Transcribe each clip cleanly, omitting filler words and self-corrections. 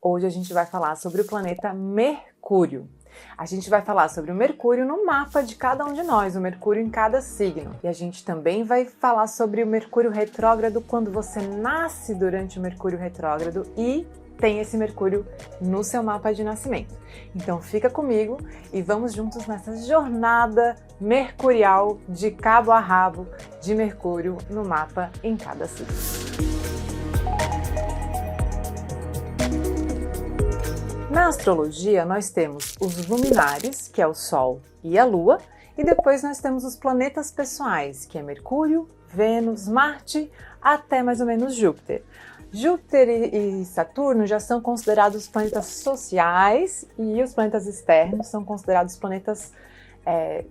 Hoje a gente vai falar sobre o planeta Mercúrio. A gente vai falar sobre o Mercúrio no mapa de cada um de nós, o Mercúrio em cada signo. E a gente também vai falar sobre o Mercúrio retrógrado quando você nasce durante o Mercúrio retrógrado e tem esse Mercúrio no seu mapa de nascimento. Então fica comigo e vamos juntos nessa jornada mercurial de cabo a rabo de Mercúrio no mapa em cada signo. Na astrologia, nós temos os luminares, que é o Sol e a Lua, e depois nós temos os planetas pessoais, que é Mercúrio, Vênus, Marte, até mais ou menos Júpiter. Júpiter e Saturno já são considerados planetas sociais e os planetas externos são considerados planetas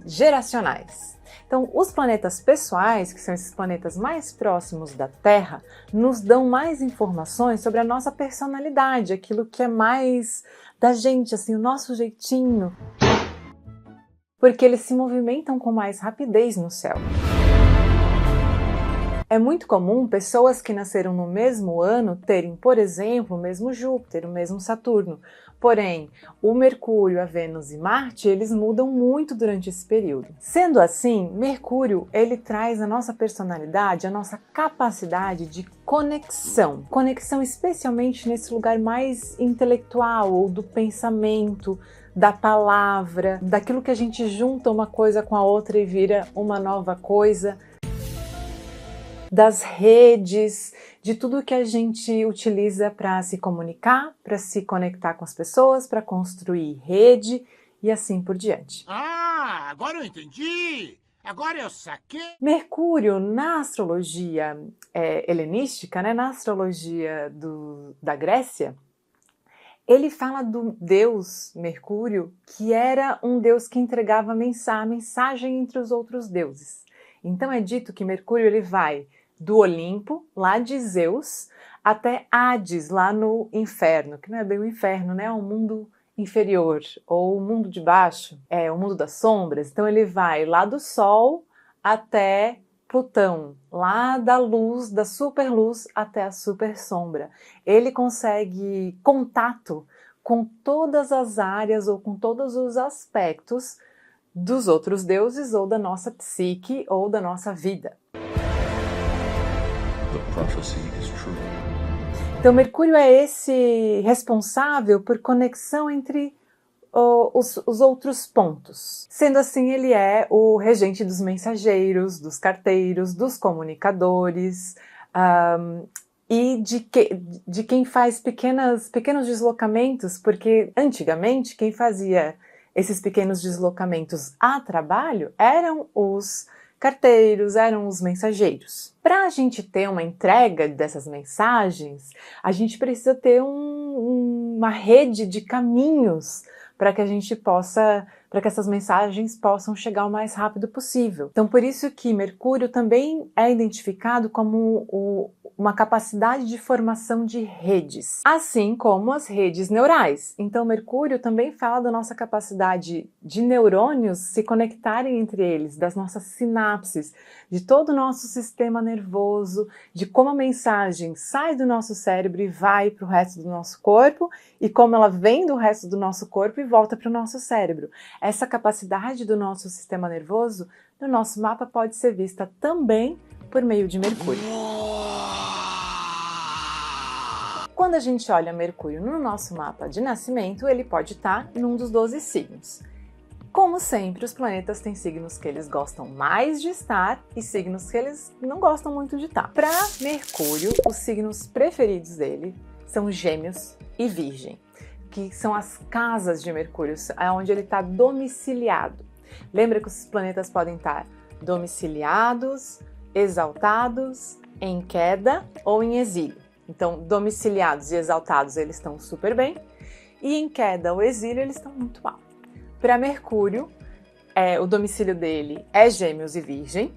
geracionais. Então, os planetas pessoais, que são esses planetas mais próximos da Terra, nos dão mais informações sobre a nossa personalidade, aquilo que é mais da gente, assim, o nosso jeitinho, porque eles se movimentam com mais rapidez no céu. É muito comum pessoas que nasceram no mesmo ano terem, por exemplo, o mesmo Júpiter, o mesmo Saturno. Porém, o Mercúrio, a Vênus e Marte, eles mudam muito durante esse período. Sendo assim, Mercúrio, ele traz a nossa personalidade, a nossa capacidade de conexão. Conexão especialmente nesse lugar mais intelectual, ou do pensamento, da palavra, daquilo que a gente junta uma coisa com a outra e vira uma nova coisa, das redes, de tudo que a gente utiliza para se comunicar, para se conectar com as pessoas, para construir rede e assim por diante. Ah, agora eu entendi! Agora eu saquei! Mercúrio, na astrologia helenística, né, na astrologia da Grécia, ele fala do deus Mercúrio, que era um deus que entregava a mensagem entre os outros deuses. Então é dito que Mercúrio ele vai do Olimpo, lá de Zeus, até Hades, lá no inferno, que não é bem o inferno, né? É o mundo inferior, ou o mundo de baixo, é o mundo das sombras. Então ele vai lá do Sol até Plutão, lá da luz, da superluz até a super sombra. Ele consegue contato com todas as áreas ou com todos os aspectos dos outros deuses ou da nossa psique ou da nossa vida. Então Mercúrio é esse responsável por conexão entre os outros pontos. Sendo assim, ele é o regente dos mensageiros, dos carteiros, dos comunicadores e de quem faz pequenos deslocamentos, porque antigamente quem fazia esses pequenos deslocamentos a trabalho eram os carteiros, eram os mensageiros. Para a gente ter uma entrega dessas mensagens, a gente precisa ter uma rede de caminhos para que a gente para que essas mensagens possam chegar o mais rápido possível. Então, por isso que Mercúrio também é identificado como uma capacidade de formação de redes, assim como as redes neurais. Então, Mercúrio também fala da nossa capacidade de neurônios se conectarem entre eles, das nossas sinapses, de todo o nosso sistema nervoso, de como a mensagem sai do nosso cérebro e vai para o resto do nosso corpo, e como ela vem do resto do nosso corpo e volta para o nosso cérebro. Essa capacidade do nosso sistema nervoso no nosso mapa pode ser vista também por meio de Mercúrio. Quando a gente olha Mercúrio no nosso mapa de nascimento, ele pode estar num dos 12 signos. Como sempre, os planetas têm signos que eles gostam mais de estar e signos que eles não gostam muito de estar. Para Mercúrio, os signos preferidos dele são Gêmeos e Virgem, que são as casas de Mercúrio, onde ele está domiciliado. Lembra que os planetas podem estar domiciliados, exaltados, em queda ou em exílio. Então, domiciliados e exaltados eles estão super bem, e em queda ou exílio eles estão muito mal. Para Mercúrio, o domicílio dele é Gêmeos e Virgem,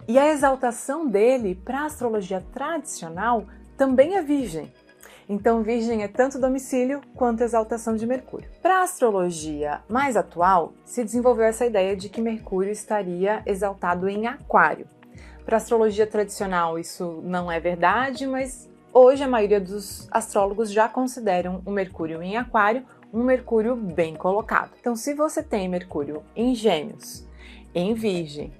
e a exaltação dele, para a astrologia tradicional, também é Virgem. Então, Virgem é tanto domicílio quanto exaltação de Mercúrio. Para a astrologia mais atual, se desenvolveu essa ideia de que Mercúrio estaria exaltado em Aquário. Para a astrologia tradicional, isso não é verdade, mas hoje a maioria dos astrólogos já consideram o Mercúrio em Aquário um Mercúrio bem colocado. Então, se você tem Mercúrio em Gêmeos, em Virgem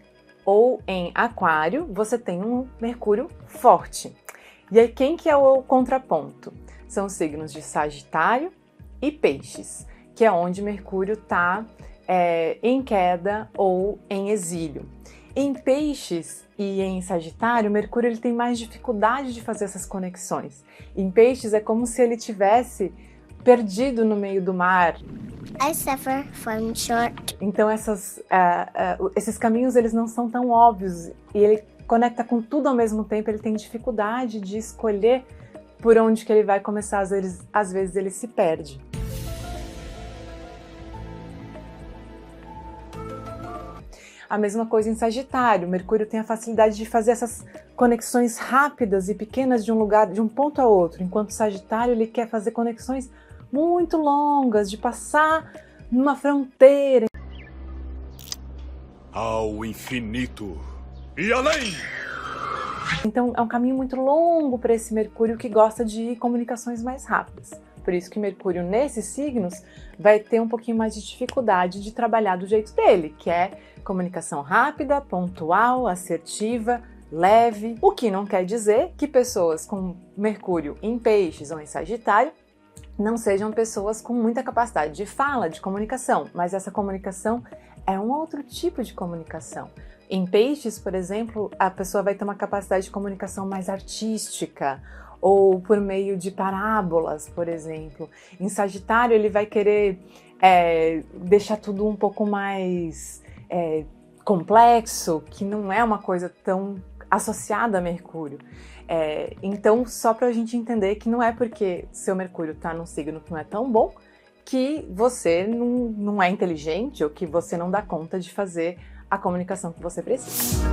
ou em Aquário, você tem um Mercúrio forte. E aí, quem que é o contraponto? São os signos de Sagitário e Peixes, que é onde Mercúrio está em queda ou em exílio. Em Peixes e em Sagitário, Mercúrio ele tem mais dificuldade de fazer essas conexões. Em Peixes é como se ele tivesse perdido no meio do mar. I suffer from short. Então esses caminhos eles não são tão óbvios e ele conecta com tudo ao mesmo tempo, ele tem dificuldade de escolher por onde que ele vai começar, às vezes ele se perde. A mesma coisa em Sagitário, Mercúrio tem a facilidade de fazer essas conexões rápidas e pequenas de um lugar, de um ponto a outro, enquanto Sagitário ele quer fazer conexões muito longas, de passar numa fronteira. Ao infinito e além! Então é um caminho muito longo para esse Mercúrio que gosta de comunicações mais rápidas. Por isso que Mercúrio nesses signos vai ter um pouquinho mais de dificuldade de trabalhar do jeito dele, que é comunicação rápida, pontual, assertiva, leve. O que não quer dizer que pessoas com Mercúrio em Peixes ou em Sagitário não sejam pessoas com muita capacidade de fala, de comunicação, mas essa comunicação é um outro tipo de comunicação. Em Peixes, por exemplo, a pessoa vai ter uma capacidade de comunicação mais artística, ou por meio de parábolas, por exemplo. Em Sagitário, ele vai querer deixar tudo um pouco mais complexo, que não é uma coisa tão associada a Mercúrio. Então, só para a gente entender que não é porque seu Mercúrio está num signo que não é tão bom, que você não é inteligente ou que você não dá conta de fazer a comunicação que você precisa.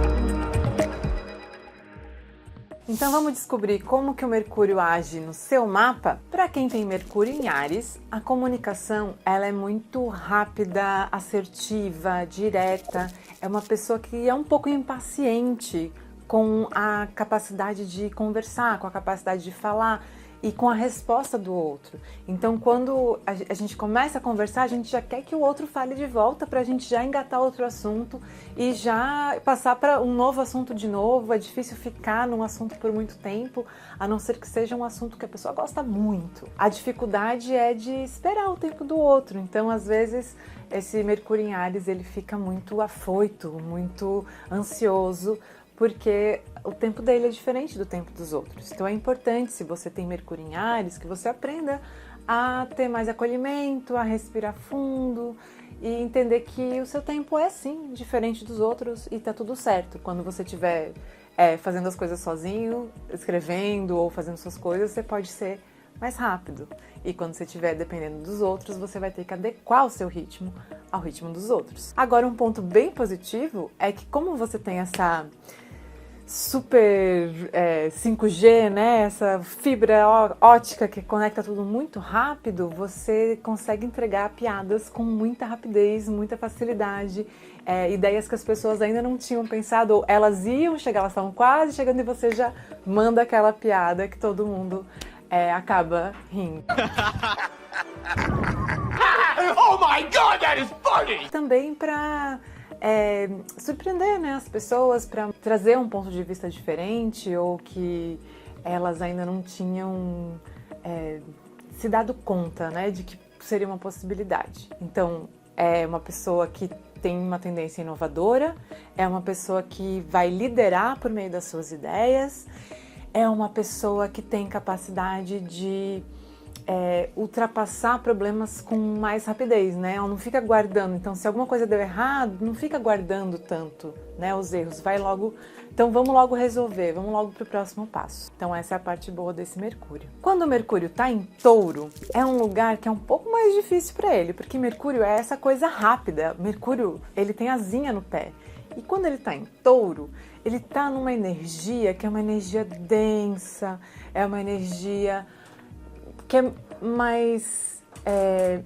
Então vamos descobrir como que o Mercúrio age no seu mapa. Para quem tem Mercúrio em Áries, a comunicação ela é muito rápida, assertiva, direta. É uma pessoa que é um pouco impaciente com a capacidade de conversar, com a capacidade de falar e com a resposta do outro. Então, quando a gente começa a conversar, a gente já quer que o outro fale de volta para a gente já engatar outro assunto e já passar para um novo assunto de novo. É difícil ficar num assunto por muito tempo, a não ser que seja um assunto que a pessoa gosta muito. A dificuldade é de esperar o tempo do outro. Então, às vezes, esse Mercúrio em Áries, ele fica muito afoito, muito ansioso, porque o tempo dele é diferente do tempo dos outros. Então é importante, se você tem Mercúrio em Áries, que você aprenda a ter mais acolhimento, a respirar fundo e entender que o seu tempo é sim diferente dos outros e tá tudo certo. Quando você estiver fazendo as coisas sozinho, escrevendo ou fazendo suas coisas, você pode ser mais rápido. E quando você estiver dependendo dos outros, você vai ter que adequar o seu ritmo ao ritmo dos outros. Agora, um ponto bem positivo é que como você tem essa super 5G, né? Essa fibra ótica que conecta tudo muito rápido, você consegue entregar piadas com muita rapidez, muita facilidade, ideias que as pessoas ainda não tinham pensado, ou elas iam chegar, elas estavam quase chegando e você já manda aquela piada que todo mundo acaba rindo. Oh my God, that is funny! Também para surpreender, né, as pessoas, para trazer um ponto de vista diferente ou que elas ainda não tinham se dado conta, né, de que seria uma possibilidade. Então, é uma pessoa que tem uma tendência inovadora, é uma pessoa que vai liderar por meio das suas ideias, é uma pessoa que tem capacidade de ultrapassar problemas com mais rapidez, né? Ela não fica guardando. Então, se alguma coisa deu errado, não fica guardando tanto, né, os erros. Vai logo. Então, vamos logo resolver, vamos logo para o próximo passo. Então, essa é a parte boa desse Mercúrio. Quando o Mercúrio está em Touro, é um lugar que é um pouco mais difícil para ele, porque Mercúrio é essa coisa rápida. Mercúrio, ele tem asinha no pé. E quando ele está em Touro, ele está numa energia que é uma energia densa, é uma energia que é mais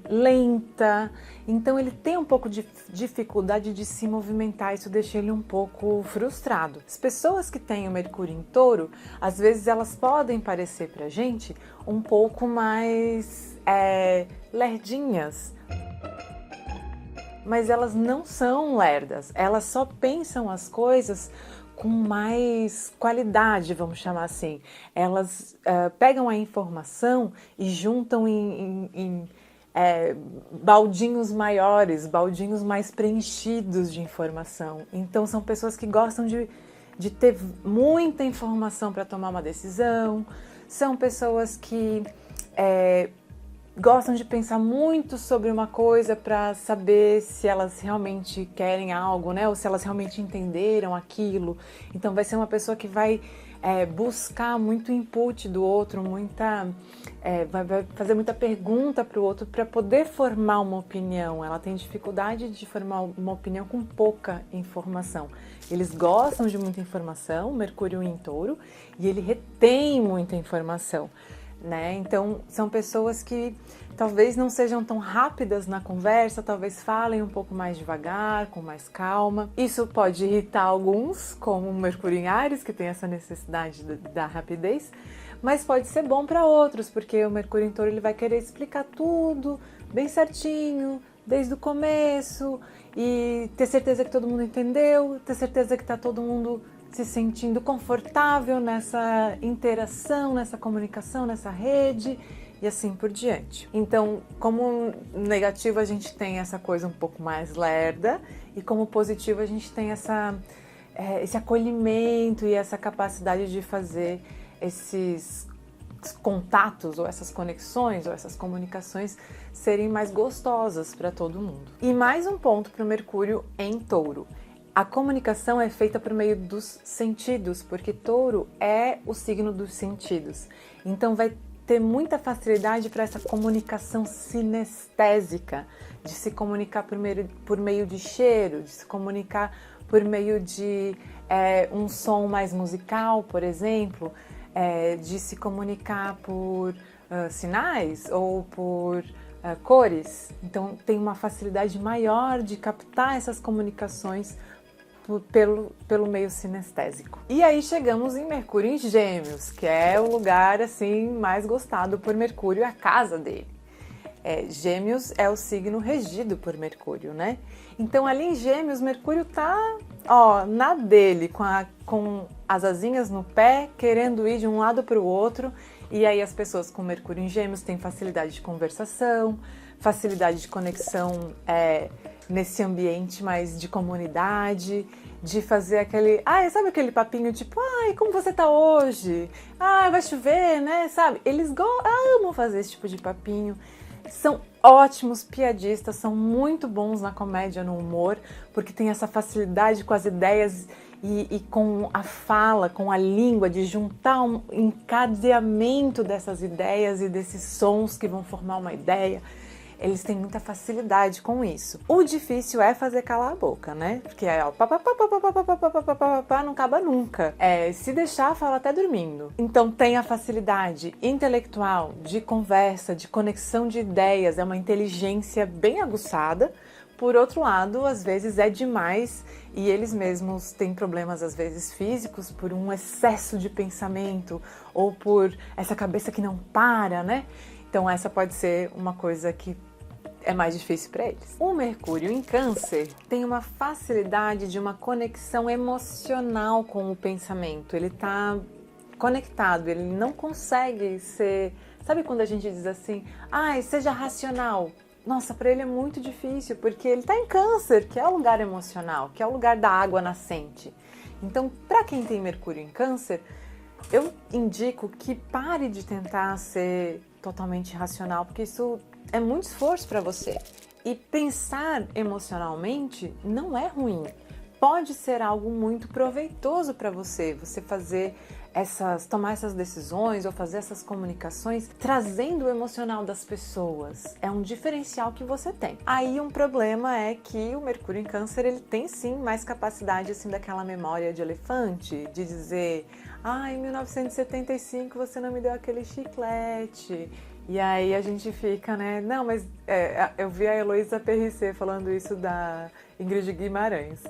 lenta. Então ele tem um pouco de dificuldade de se movimentar, isso deixa ele um pouco frustrado. As pessoas que têm o Mercúrio em Touro, às vezes elas podem parecer pra gente um pouco mais lerdinhas, mas elas não são lerdas, elas só pensam as coisas com mais qualidade, vamos chamar assim. Elas pegam a informação e juntam em baldinhos maiores, baldinhos mais preenchidos de informação. Então são pessoas que gostam de ter muita informação para tomar uma decisão, são pessoas que gostam de pensar muito sobre uma coisa para saber se elas realmente querem algo, né? Ou se elas realmente entenderam aquilo. Então vai ser uma pessoa que vai buscar muito input do outro, vai fazer muita pergunta para o outro para poder formar uma opinião. Ela tem dificuldade de formar uma opinião com pouca informação. Eles gostam de muita informação, Mercúrio em Touro, e ele retém muita informação, né? Então são pessoas que talvez não sejam tão rápidas na conversa, talvez falem um pouco mais devagar, com mais calma. Isso pode irritar alguns, como o Mercúrio em Áries, que tem essa necessidade da rapidez, mas pode ser bom para outros, porque o Mercúrio em Touro ele vai querer explicar tudo bem certinho, desde o começo, e ter certeza que todo mundo entendeu, ter certeza que está todo mundo se sentindo confortável nessa interação, nessa comunicação, nessa rede e assim por diante. Então, como negativo a gente tem essa coisa um pouco mais lerda e como positivo a gente tem esse acolhimento e essa capacidade de fazer esses contatos ou essas conexões ou essas comunicações serem mais gostosas para todo mundo. E mais um ponto para o Mercúrio em Touro. A comunicação é feita por meio dos sentidos, porque Touro é o signo dos sentidos. Então vai ter muita facilidade para essa comunicação sinestésica, de se comunicar por meio de cheiro, de se comunicar por meio de um som mais musical, por exemplo, de se comunicar por sinais ou por cores. Então tem uma facilidade maior de captar essas comunicações pelo meio sinestésico. E aí chegamos em Mercúrio em Gêmeos, que é o lugar assim mais gostado por Mercúrio, a casa dele. Gêmeos é o signo regido por Mercúrio, né? Então ali em Gêmeos, Mercúrio tá na dele, com as asinhas no pé, querendo ir de um lado para o outro. E aí as pessoas com Mercúrio em Gêmeos têm facilidade de conversação, facilidade de conexão nesse ambiente mais de comunidade, de fazer sabe aquele papinho tipo, como você tá hoje? Vai chover, né? Sabe? Eles amam fazer esse tipo de papinho. São ótimos piadistas, são muito bons na comédia, no humor, porque tem essa facilidade com as ideias e com a fala, com a língua, de juntar um encadeamento dessas ideias e desses sons que vão formar uma ideia. Eles têm muita facilidade com isso. O difícil é fazer calar a boca, né? Porque não acaba nunca. Se deixar, fala até dormindo. Então tem a facilidade intelectual, de conversa, de conexão de ideias, é uma inteligência bem aguçada. Por outro lado, às vezes é demais e eles mesmos têm problemas, às vezes físicos, por um excesso de pensamento ou por essa cabeça que não para, né? Então essa pode ser uma coisa que é mais difícil para eles. O Mercúrio em Câncer tem uma facilidade de uma conexão emocional com o pensamento. Ele está conectado, ele não consegue ser... Sabe quando a gente diz assim, seja racional? Nossa, para ele é muito difícil, porque ele está em Câncer, que é o lugar emocional, que é o lugar da água nascente. Então, para quem tem Mercúrio em Câncer, eu indico que pare de tentar ser totalmente racional, porque isso é muito esforço para você. E pensar emocionalmente não é ruim. Pode ser algo muito proveitoso para você tomar essas decisões ou fazer essas comunicações trazendo o emocional das pessoas. É um diferencial que você tem. Aí um problema é que o Mercúrio em Câncer, ele tem sim mais capacidade assim daquela memória de elefante, de dizer, em 1975 você não me deu aquele chiclete. E aí a gente fica, né? Não, mas eu vi a Heloísa Perricet falando isso da Ingrid Guimarães.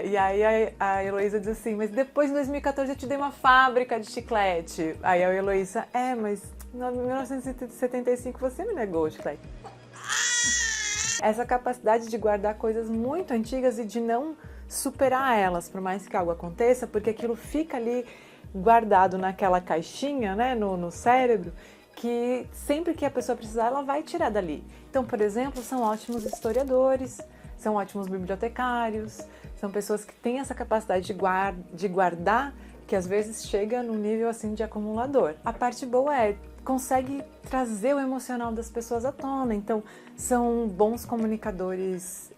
E aí a Heloísa diz assim, mas depois de 2014 eu te dei uma fábrica de chiclete. Aí a Heloísa, mas em 1975 você me negou o chiclete. Essa capacidade de guardar coisas muito antigas e de não superar elas, por mais que algo aconteça, porque aquilo fica ali guardado naquela caixinha, né, no cérebro, que sempre que a pessoa precisar, ela vai tirar dali. Então, por exemplo, são ótimos historiadores, são ótimos bibliotecários, são pessoas que têm essa capacidade de guardar, que às vezes chega num nível assim de acumulador. A parte boa consegue trazer o emocional das pessoas à tona, então são bons comunicadores,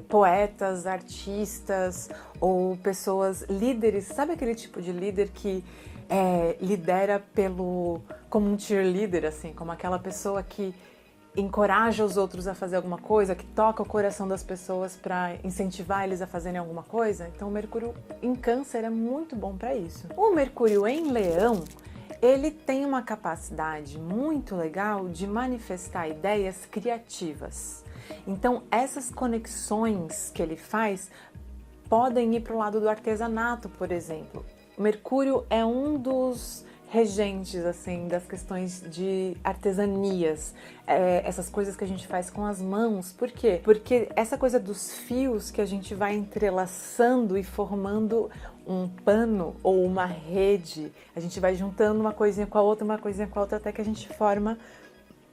poetas, artistas ou pessoas líderes. Sabe aquele tipo de líder que lidera como um cheerleader, assim, como aquela pessoa que encoraja os outros a fazer alguma coisa, que toca o coração das pessoas para incentivar eles a fazerem alguma coisa? Então o Mercúrio em Câncer é muito bom para isso. O Mercúrio em Leão, ele tem uma capacidade muito legal de manifestar ideias criativas. Então essas conexões que ele faz podem ir para o lado do artesanato, por exemplo. O Mercúrio é um dos regentes, assim, das questões de artesanias, essas coisas que a gente faz com as mãos. Por quê? Porque essa coisa dos fios que a gente vai entrelaçando e formando um pano ou uma rede, a gente vai juntando uma coisinha com a outra, uma coisinha com a outra, até que a gente forma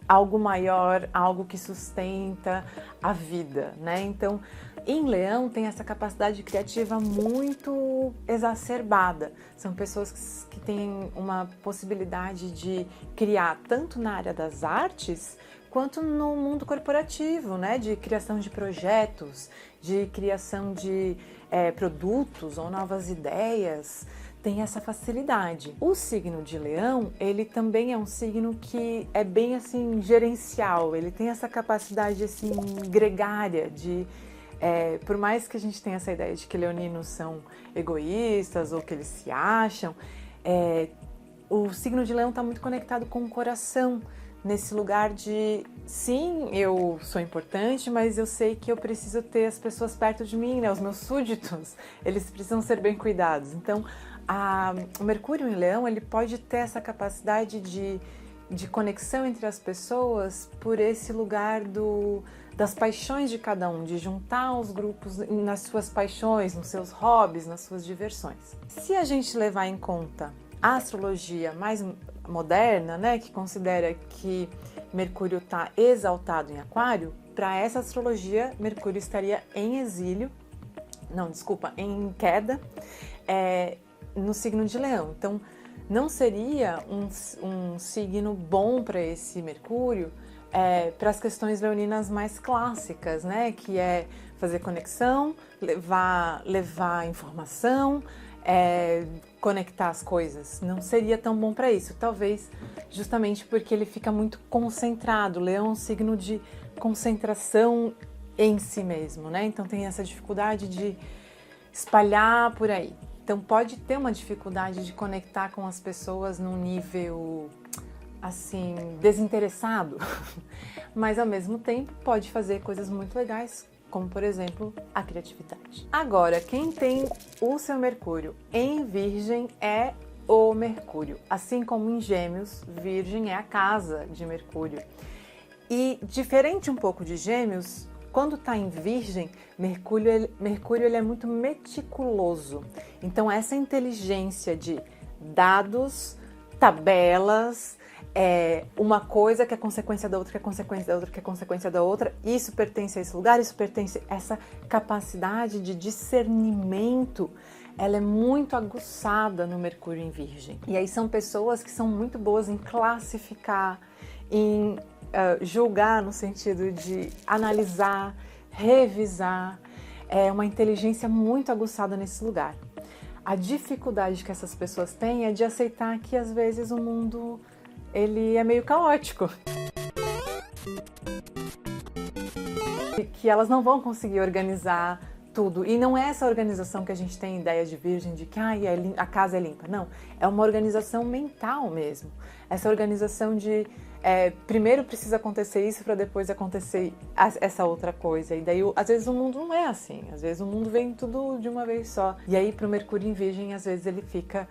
algo maior, algo que sustenta a vida, né? Então, em Leão tem essa capacidade criativa muito exacerbada. São pessoas que têm uma possibilidade de criar tanto na área das artes quanto no mundo corporativo, né? De criação de projetos, de criação de produtos ou novas ideias. Tem essa facilidade. O signo de Leão, ele também é um signo que é bem assim gerencial. Ele tem essa capacidade assim gregária de por mais que a gente tenha essa ideia de que leoninos são egoístas ou que eles se acham, o signo de Leão está muito conectado com o coração, nesse lugar de, sim, eu sou importante, mas eu sei que eu preciso ter as pessoas perto de mim, né? Os meus súditos, eles precisam ser bem cuidados. Então, o Mercúrio em Leão, ele pode ter essa capacidade de conexão entre as pessoas por esse lugar das paixões de cada um, de juntar os grupos nas suas paixões, nos seus hobbies, nas suas diversões. Se a gente levar em conta a astrologia mais moderna, né, que considera que Mercúrio está exaltado em Aquário, para essa astrologia Mercúrio estaria em em queda, no signo de Leão. Então, não seria um signo bom para esse Mercúrio para as questões leoninas mais clássicas, né? Que é fazer conexão, levar informação, conectar as coisas. Não seria tão bom para isso, talvez justamente porque ele fica muito concentrado. Leão é um signo de concentração em si mesmo, né? Então tem essa dificuldade de espalhar por aí. Então pode ter uma dificuldade de conectar com as pessoas num nível assim desinteressado, mas ao mesmo tempo pode fazer coisas muito legais, como por exemplo a criatividade. Agora, quem tem o seu Mercúrio em Virgem é o Mercúrio, assim como em Gêmeos, Virgem é a casa de Mercúrio. E diferente um pouco de Gêmeos, quando está em Virgem, Mercúrio ele é muito meticuloso. Então essa inteligência de dados, tabelas, uma coisa que é consequência da outra, que é consequência da outra, que é consequência da outra, isso pertence a esse lugar, isso pertence a essa capacidade de discernimento, ela é muito aguçada no Mercúrio em Virgem. E aí são pessoas que são muito boas em classificar, em julgar no sentido de analisar, revisar, uma inteligência muito aguçada nesse lugar. A dificuldade que essas pessoas têm é de aceitar que às vezes o mundo ele é meio caótico. E que elas não vão conseguir organizar tudo. E não é essa organização que a gente tem ideia de Virgem, de que a casa é limpa. Não, é uma organização mental mesmo. Essa organização de primeiro precisa acontecer isso para depois acontecer essa outra coisa. E daí, às vezes, o mundo não é assim. Às vezes, o mundo vem tudo de uma vez só. E aí, pro Mercúrio em Virgem, às vezes, ele fica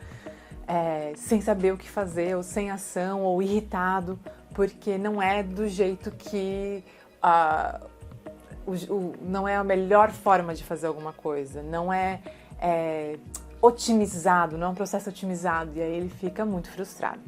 sem saber o que fazer, ou sem ação, ou irritado, porque não é do jeito que... não é a melhor forma de fazer alguma coisa. Não é otimizado, não é um processo otimizado. E aí, ele fica muito frustrado.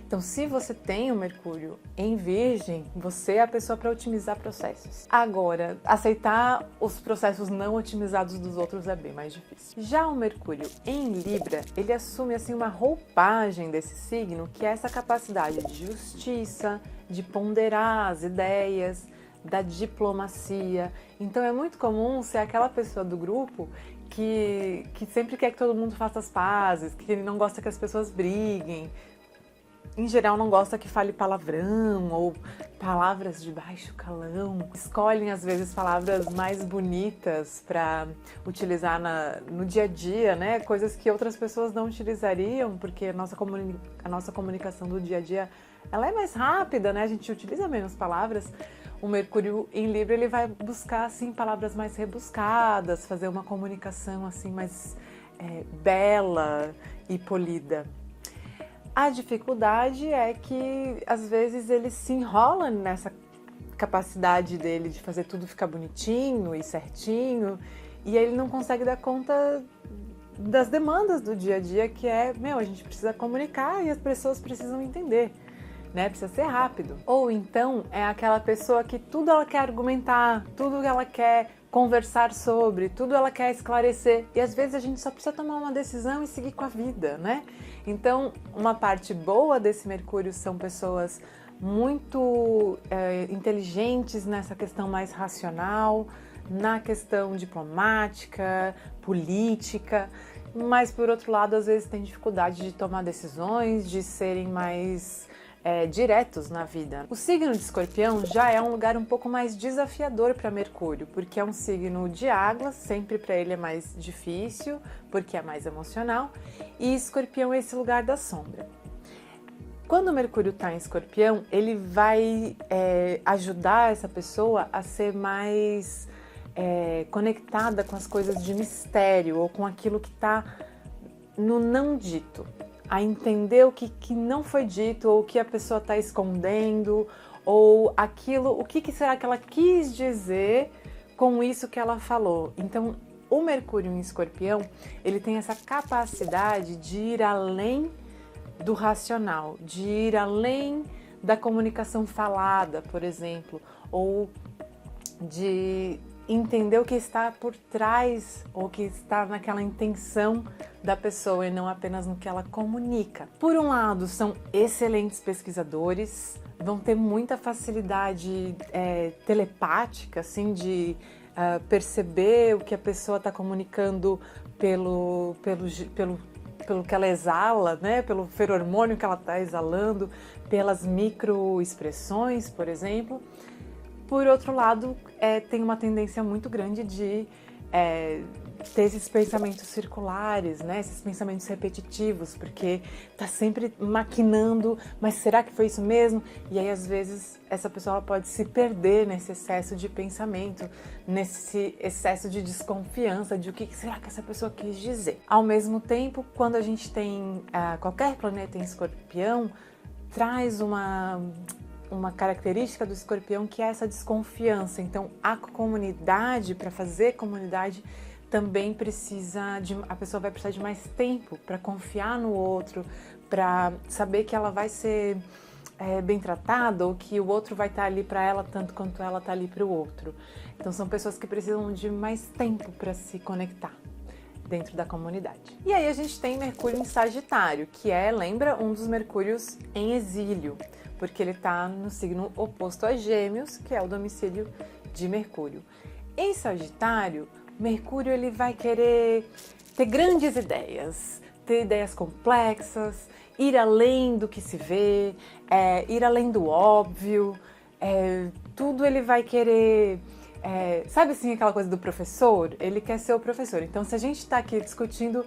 Então, se você tem o Mercúrio em Virgem, você é a pessoa para otimizar processos. Agora, aceitar os processos não otimizados dos outros é bem mais difícil. Já o Mercúrio em Libra, ele assume assim uma roupagem desse signo, que é essa capacidade de justiça, de ponderar as ideias, da diplomacia. Então, é muito comum ser aquela pessoa do grupo que sempre quer que todo mundo faça as pazes, que não gosta que as pessoas briguem. Em geral, não gosta que fale palavrão ou palavras de baixo calão. Escolhem, às vezes, palavras mais bonitas para utilizar no dia a dia, né? Coisas que outras pessoas não utilizariam, porque a nossa comunicação do dia a dia ela é mais rápida, né? A gente utiliza menos palavras. O Mercúrio em Libra, ele vai buscar, assim, palavras mais rebuscadas, fazer uma comunicação, assim, mais bela e polida. A dificuldade é que, às vezes, ele se enrola nessa capacidade dele de fazer tudo ficar bonitinho e certinho, e aí ele não consegue dar conta das demandas do dia a dia, que a gente precisa comunicar e as pessoas precisam entender, né? Precisa ser rápido. Ou então, é aquela pessoa que tudo ela quer argumentar, tudo ela quer conversar sobre, tudo ela quer esclarecer, e às vezes a gente só precisa tomar uma decisão e seguir com a vida, né? Então, uma parte boa desse Mercúrio são pessoas muito inteligentes nessa questão mais racional, na questão diplomática, política, mas por outro lado, às vezes tem dificuldade de tomar decisões, de serem mais diretos na vida. O signo de Escorpião já é um lugar um pouco mais desafiador para Mercúrio, porque é um signo de água, sempre para ele é mais difícil, porque é mais emocional, e Escorpião é esse lugar da sombra. Quando o Mercúrio está em Escorpião, ele vai ajudar essa pessoa a ser mais conectada com as coisas de mistério, ou com aquilo que está no não dito, a entender o que não foi dito, ou o que a pessoa está escondendo, ou o que será que ela quis dizer com isso que ela falou. Então, o Mercúrio em Escorpião, ele tem essa capacidade de ir além do racional, de ir além da comunicação falada, por exemplo, ou de entender o que está por trás, ou o que está naquela intenção da pessoa e não apenas no que ela comunica. Por um lado, são excelentes pesquisadores, vão ter muita facilidade telepática, assim, de perceber o que a pessoa está comunicando pelo que ela exala, né? Pelo feromônio que ela está exalando, pelas microexpressões, por exemplo. Por outro lado, tem uma tendência muito grande de ter esses pensamentos circulares, né? Esses pensamentos repetitivos, porque tá sempre maquinando, mas será que foi isso mesmo? E aí, às vezes, essa pessoa ela pode se perder nesse excesso de pensamento, nesse excesso de desconfiança de o que será que essa pessoa quis dizer. Ao mesmo tempo, quando a gente tem qualquer planeta em Escorpião, traz uma característica do Escorpião que é essa desconfiança. Então, a comunidade, para fazer comunidade, também a pessoa vai precisar de mais tempo para confiar no outro, para saber que ela vai ser bem tratada, ou que o outro vai estar ali para ela tanto quanto ela está ali para o outro. Então, são pessoas que precisam de mais tempo para se conectar dentro da comunidade. E aí a gente tem Mercúrio em Sagitário, que lembra, um dos Mercúrios em exílio, porque ele está no signo oposto a Gêmeos, que é o domicílio de Mercúrio. Em Sagitário, Mercúrio ele vai querer ter grandes ideias, ter ideias complexas, ir além do que se vê, ir além do óbvio, tudo ele vai querer Sabe assim aquela coisa do professor? Ele quer ser o professor. Então se a gente tá aqui discutindo,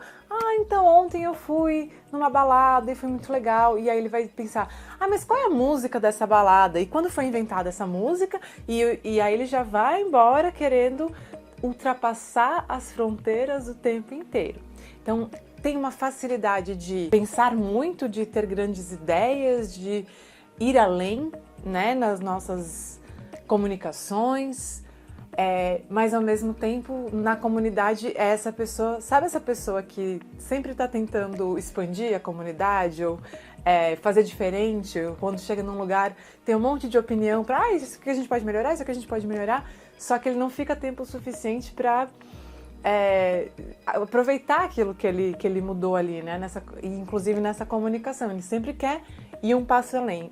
então ontem eu fui numa balada e foi muito legal, e aí ele vai pensar, mas qual é a música dessa balada? E quando foi inventada essa música? E aí ele já vai embora querendo ultrapassar as fronteiras o tempo inteiro. Então tem uma facilidade de pensar muito, de ter grandes ideias, de ir além, né, nas nossas comunicações, mas ao mesmo tempo na comunidade é essa pessoa, sabe essa pessoa que sempre está tentando expandir a comunidade ou fazer diferente, ou quando chega num lugar tem um monte de opinião para isso que a gente pode melhorar, isso que a gente pode melhorar, só que ele não fica tempo suficiente para aproveitar aquilo que ele mudou ali, né? Inclusive nessa comunicação, ele sempre quer ir um passo além,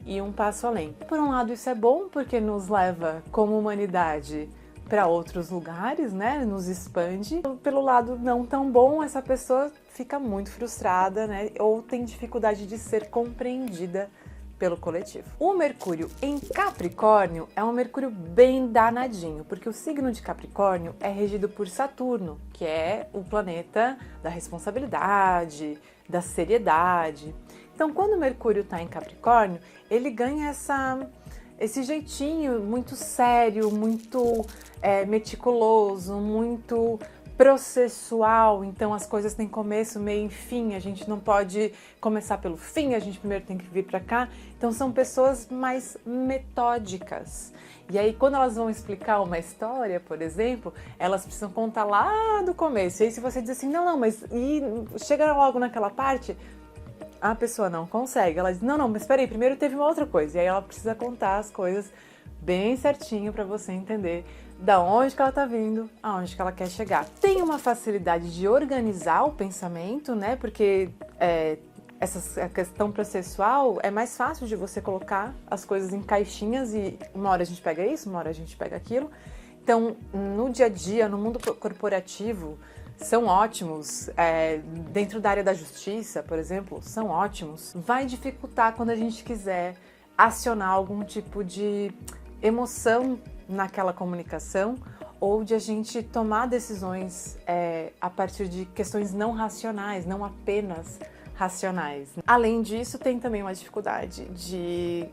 Por um lado isso é bom porque nos leva como humanidade para outros lugares, né? Nos expande. Pelo lado não tão bom, essa pessoa fica muito frustrada, né? Ou tem dificuldade de ser compreendida pelo coletivo. O Mercúrio em Capricórnio é um Mercúrio bem danadinho, porque o signo de Capricórnio é regido por Saturno, que é o planeta da responsabilidade, da seriedade. Então, quando o Mercúrio está em Capricórnio, ele ganha esse jeitinho muito sério, muito meticuloso, muito processual. Então as coisas têm começo, meio e fim, a gente não pode começar pelo fim, a gente primeiro tem que vir para cá. Então são pessoas mais metódicas. E aí quando elas vão explicar uma história, por exemplo, elas precisam contar lá do começo. E aí se você diz assim, não, mas e chega logo naquela parte, a pessoa não consegue. Ela diz, não, mas espera aí, primeiro teve uma outra coisa. E aí ela precisa contar as coisas bem certinho para você entender da onde que ela tá vindo, aonde que ela quer chegar. Tem uma facilidade de organizar o pensamento, né? Porque a questão processual é mais fácil de você colocar as coisas em caixinhas e uma hora a gente pega isso, uma hora a gente pega aquilo. Então, no dia a dia, no mundo corporativo, são ótimos. Dentro da área da justiça, por exemplo, são ótimos. Vai dificultar quando a gente quiser acionar algum tipo de emoção naquela comunicação ou de a gente tomar decisões a partir de questões não racionais, não apenas racionais. Além disso, tem também uma dificuldade de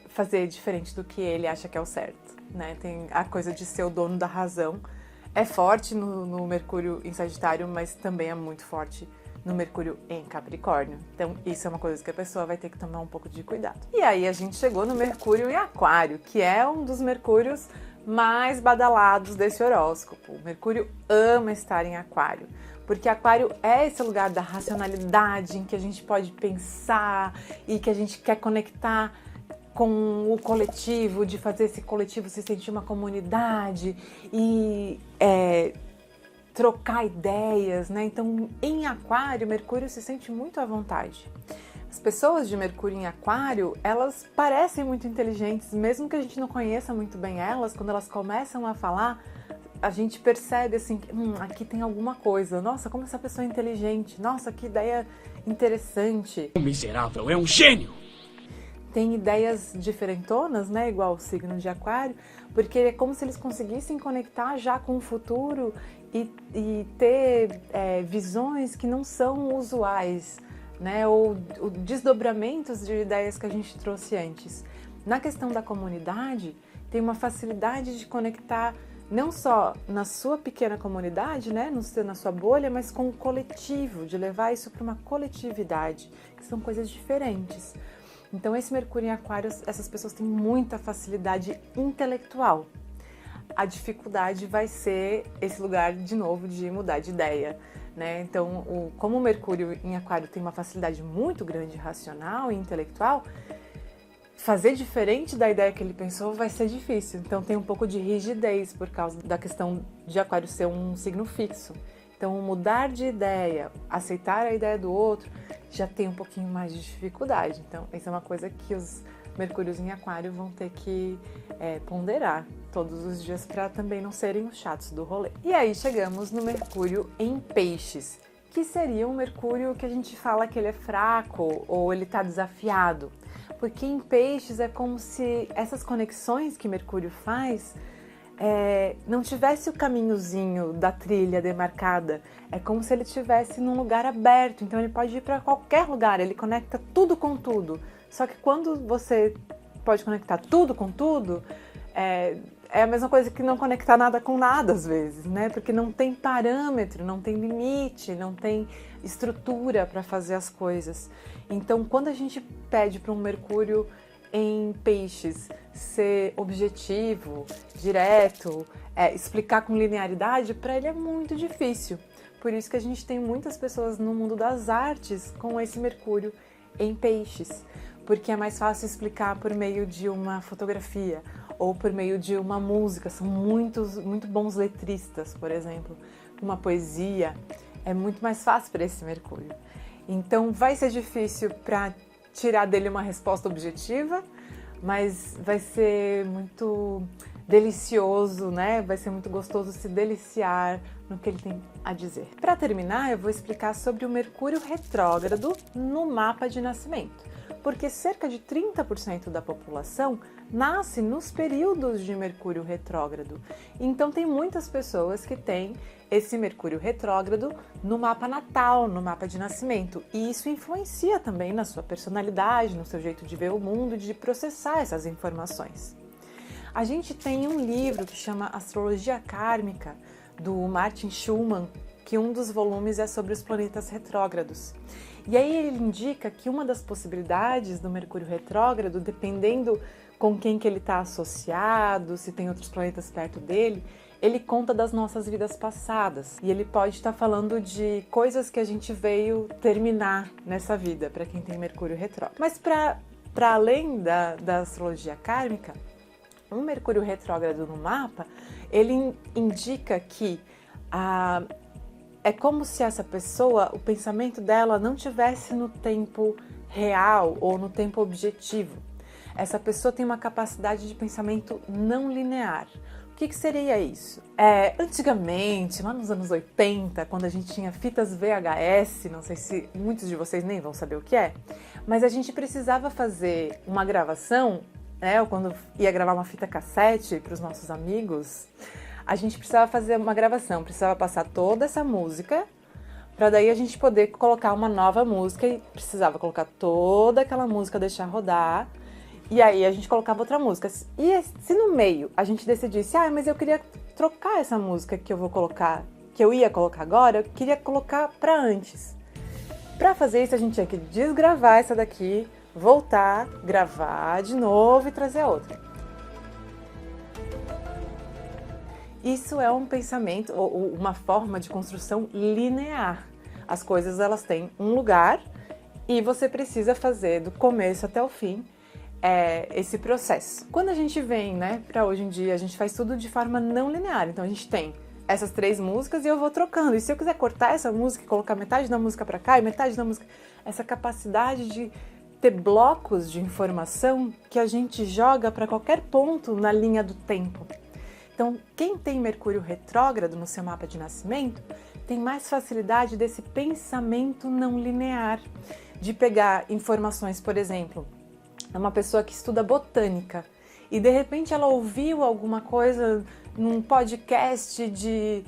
fazer diferente do que ele acha que é o certo, né? Tem a coisa de ser o dono da razão. É forte no Mercúrio em Sagitário, mas também é muito forte no Mercúrio em Capricórnio. Então isso é uma coisa que a pessoa vai ter que tomar um pouco de cuidado. E aí a gente chegou no Mercúrio em Aquário, que é um dos Mercúrios mais badalados desse horóscopo. O Mercúrio ama estar em Aquário, porque Aquário é esse lugar da racionalidade, em que a gente pode pensar e que a gente quer conectar com o coletivo, de fazer esse coletivo se sentir uma comunidade e trocar ideias, né? Então, em Aquário, Mercúrio se sente muito à vontade. As pessoas de Mercúrio em Aquário, elas parecem muito inteligentes, mesmo que a gente não conheça muito bem elas, quando elas começam a falar, a gente percebe assim, que, aqui tem alguma coisa. Nossa, como essa pessoa é inteligente. Nossa, que ideia interessante. O miserável é um gênio! Tem ideias diferentonas, né? Igual o signo de Aquário, porque é como se eles conseguissem conectar já com o futuro e ter visões que não são usuais, né? Ou desdobramentos de ideias que a gente trouxe antes. Na questão da comunidade, tem uma facilidade de conectar não só na sua pequena comunidade, né, na sua bolha, mas com o coletivo, de levar isso para uma coletividade, que são coisas diferentes. Então esse Mercúrio em Aquário, essas pessoas têm muita facilidade intelectual. A dificuldade vai ser esse lugar, de novo, de mudar de ideia, né? Então, como o Mercúrio em Aquário tem uma facilidade muito grande racional e intelectual, fazer diferente da ideia que ele pensou vai ser difícil. Então tem um pouco de rigidez por causa da questão de Aquário ser um signo fixo. Então mudar de ideia, aceitar a ideia do outro, já tem um pouquinho mais de dificuldade. Então essa é uma coisa que os Mercúrios em Aquário vão ter que ponderar todos os dias para também não serem os chatos do rolê. E aí chegamos no Mercúrio em Peixes, que seria um Mercúrio que a gente fala que ele é fraco ou ele está desafiado. Porque em Peixes é como se essas conexões que Mercúrio faz não tivesse o caminhozinho da trilha demarcada. É como se ele estivesse num lugar aberto, então ele pode ir para qualquer lugar, ele conecta tudo com tudo. Só que quando você pode conectar tudo com tudo, é a mesma coisa que não conectar nada com nada às vezes, né? Porque não tem parâmetro, não tem limite, não tem estrutura para fazer as coisas. Então, quando a gente pede para um Mercúrio em Peixes ser objetivo, direto, explicar com linearidade, para ele é muito difícil. Por isso que a gente tem muitas pessoas no mundo das artes com esse Mercúrio em Peixes, porque é mais fácil explicar por meio de uma fotografia ou por meio de uma música. São muito bons letristas, por exemplo. Uma poesia é muito mais fácil para esse Mercúrio. Então vai ser difícil para tirar dele uma resposta objetiva, mas vai ser muito delicioso, né? Vai ser muito gostoso se deliciar no que ele tem a dizer. Para terminar, eu vou explicar sobre o Mercúrio retrógrado no mapa de nascimento, porque cerca de 30% da população nasce nos períodos de Mercúrio retrógrado. Então tem muitas pessoas que têm esse Mercúrio retrógrado no mapa natal, no mapa de nascimento, e isso influencia também na sua personalidade, no seu jeito de ver o mundo, de processar essas informações. A gente tem um livro que chama Astrologia Kármica, do Martin Schulman, que um dos volumes é sobre os planetas retrógrados. E aí ele indica que uma das possibilidades do Mercúrio retrógrado, dependendo com quem que ele está associado, se tem outros planetas perto dele, ele conta das nossas vidas passadas. E ele pode estar falando de coisas que a gente veio terminar nessa vida, para quem tem Mercúrio retrógrado. Mas para além da astrologia kármica, um Mercúrio retrógrado no mapa, ele indica que é como se essa pessoa, o pensamento dela não tivesse no tempo real ou no tempo objetivo. Essa pessoa tem uma capacidade de pensamento não linear. O que seria isso? Antigamente, lá nos anos 80, quando a gente tinha fitas VHS, não sei se muitos de vocês nem vão saber o que é, mas a gente precisava fazer uma gravação, né? Ou quando ia gravar uma fita cassete para os nossos amigos, a gente precisava fazer uma gravação, precisava passar toda essa música, para daí a gente poder colocar uma nova música, e precisava colocar toda aquela música, deixar rodar, e aí a gente colocava outra música. E se no meio a gente decidisse, mas eu queria trocar essa música que eu ia colocar agora, eu queria colocar para antes. Para fazer isso a gente tinha que desgravar essa daqui, voltar, gravar de novo e trazer a outra. Isso é um pensamento ou uma forma de construção linear. As coisas elas têm um lugar e você precisa fazer do começo até o fim esse processo. Quando a gente vem, né, para hoje em dia, a gente faz tudo de forma não linear. Então a gente tem essas 3 músicas e eu vou trocando. E se eu quiser cortar essa música e colocar metade da música para cá e metade da música, essa capacidade de ter blocos de informação que a gente joga para qualquer ponto na linha do tempo. Então, quem tem Mercúrio retrógrado no seu mapa de nascimento tem mais facilidade desse pensamento não linear, de pegar informações, por exemplo, é uma pessoa que estuda botânica e de repente ela ouviu alguma coisa num podcast de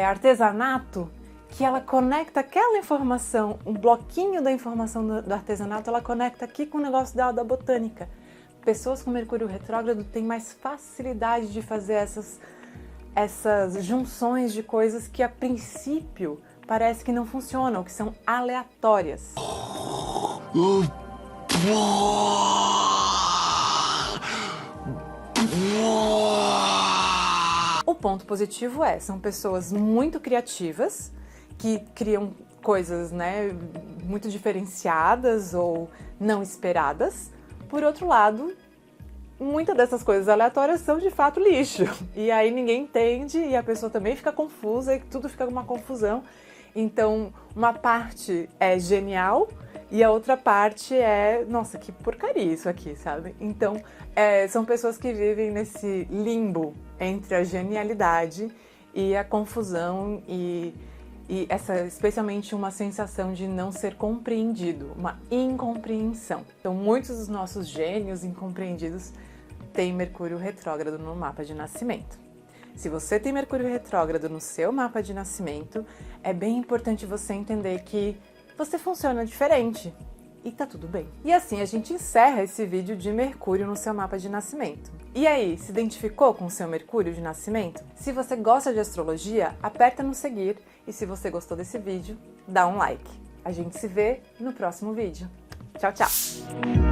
artesanato, que ela conecta aquela informação, um bloquinho da informação do artesanato, ela conecta aqui com o negócio dela da botânica. Pessoas com Mercúrio retrógrado têm mais facilidade de fazer essas junções de coisas que a princípio parece que não funcionam, que são aleatórias. O ponto positivo são pessoas muito criativas, que criam coisas, né, muito diferenciadas ou não esperadas. Por outro lado, muitas dessas coisas aleatórias são de fato lixo. E aí ninguém entende e a pessoa também fica confusa e tudo fica uma confusão. Então, uma parte é genial e a outra parte nossa, que porcaria isso aqui, sabe? Então, são pessoas que vivem nesse limbo entre a genialidade e a confusão e especialmente uma sensação de não ser compreendido, uma incompreensão. Então, muitos dos nossos gênios incompreendidos têm Mercúrio retrógrado no mapa de nascimento. Se você tem Mercúrio retrógrado no seu mapa de nascimento, é bem importante você entender que você funciona diferente. E tá tudo bem. E assim a gente encerra esse vídeo de Mercúrio no seu mapa de nascimento. E aí, se identificou com o seu Mercúrio de nascimento? Se você gosta de astrologia, aperta no seguir e se você gostou desse vídeo, dá um like. A gente se vê no próximo vídeo. Tchau, tchau!